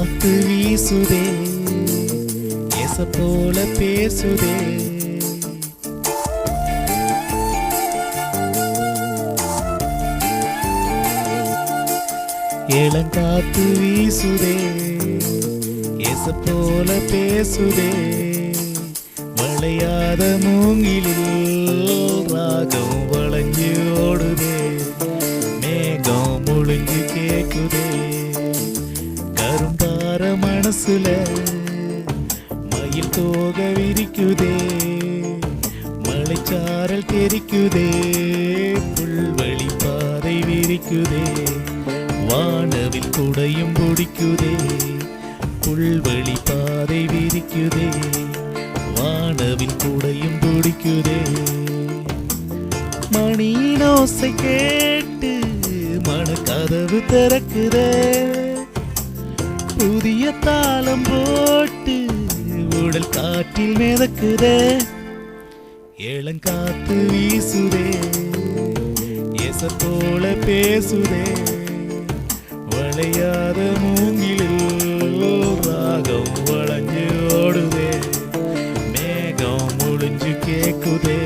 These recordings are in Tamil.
காத்து வீசுதே எச போல பேசுதே இளங்காத்து வீசுதே எச போல பேசுதே வளையாத மூங்கிலில் ராகம் வளைஞ்சு ஓடுதே மேகம் முழுங்கி கேக்குதே கரும்பார மனசுல மயில் தோக விரிக்குதே மலைச்சாரல் தெரிக்குதே புல்வெளி பாதை விரிக்குதே வானவில் குடையும் பிடிக்குதே புல்வெளி பாதை விரிக்குதே வானவில் குடையும் பிடிக்குதே மணியின் ஓசை கேட்டு மனக்கதவு திறக்குதே புதிய தாளம் போட்டு உடல் காற்றில் மிதக்குதே இளங்காத்து வீசுதே எச போல பேசுதே வளையாத மூங்கிலில் ராகம் வளைஞ்சு ஓடுதே மேகம் முழிஞ்சு கேக்குதே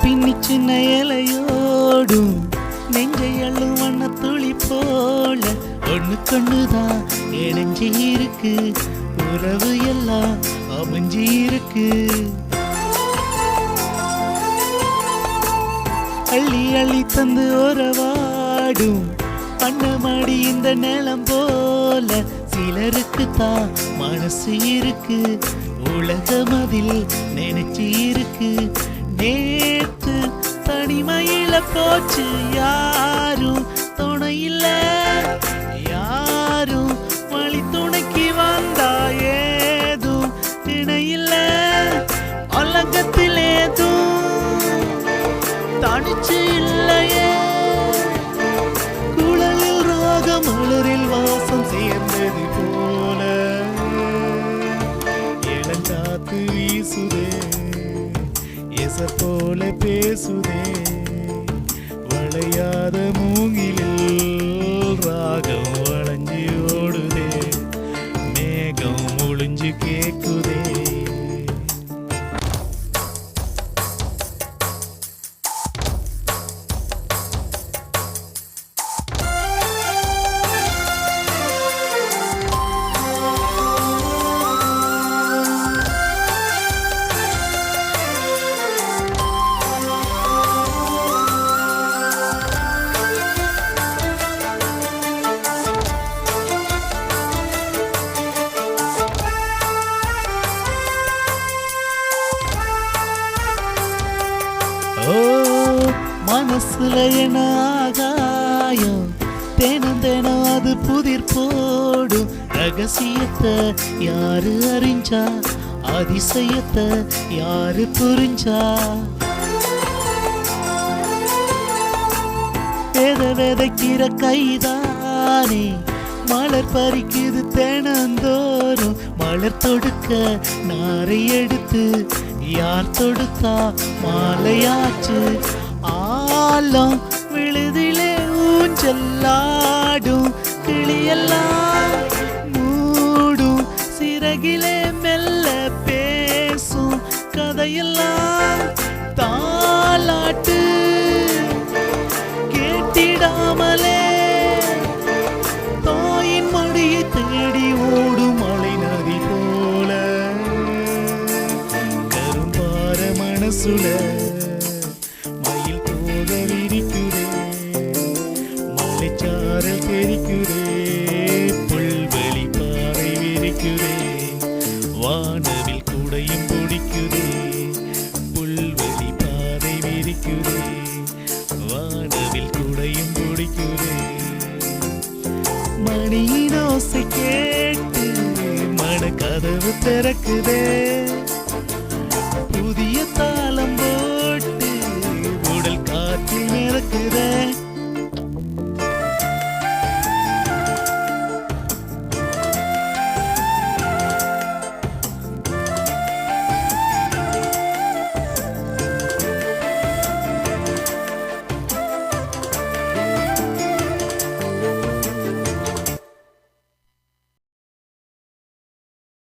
பின்னி சின்ன இலையோடும் நெஞ்சை அள்ளும் வண்ண துளி போல ஒண்ணு கண்ணுதான் இணைஞ்சி இருக்கு உறவு எல்லாம் அமைஞ்சி இருக்கு அள்ளி அள்ளி தந்து உறவாடும் பண்ணமாடி இந்த நிலம் போல சிலருக்கு தான் மனசு இருக்கு உலகம் அதில் நினைச்சு இருக்கு நேத்து தனிமையில போச்சு யாரும் துணை இல்ல யாரும் வழி துணைக்கு வந்தா ஏதும் திணையில்ல உலகத்தில் ஏதும் தனிச்சு இல்லையே குழலில் ராகம் மலரில் வாசம் சேர்ந்தது போல இளங்காத்து வீசுதே எச போல பேசுதே வளையாத மூங்கிலில் ராகம் வளைஞ்சு ஓடுதே மேகம் முழிஞ்சு கேக்குதே ஓ மனசுல என்ன ஆகாயம் தினம் தினம் அது புதிர் போடும் ரகசியத்தை யாரு அறிஞ்சா அதிசயத்தை யாரு புரிஞ்சா விதைக்கிற கைதானே மலர் பறிக்குது தினந்தோறும் மலர் தொடுக்க நாரை எடுத்து யார் தொடுத்தா மாலையாச்சு ஆலம் விழுதிலே ஊஞ்சல்லாடும் கிளியெல்லாம் மூடும் சிறகிலே மெல்ல பேசும் கதையெல்லாம் தாலாட்டு கேட்டிடாமலே தாயின் மடியை தேடி ஓடும் மலை நதி போல கரும்பார மனசுல மயில் போக விரிக்குதே மலைச்சாரல் தெரிக்குதே புல்வெளி பாறை விரிக்குதே வானவில் கூடையும் பிடிக்குதே புல்வெளி கதவு திறக்குதே, புதிய தாளம் போட்டு உடல் காற்றில் மிதக்குதே.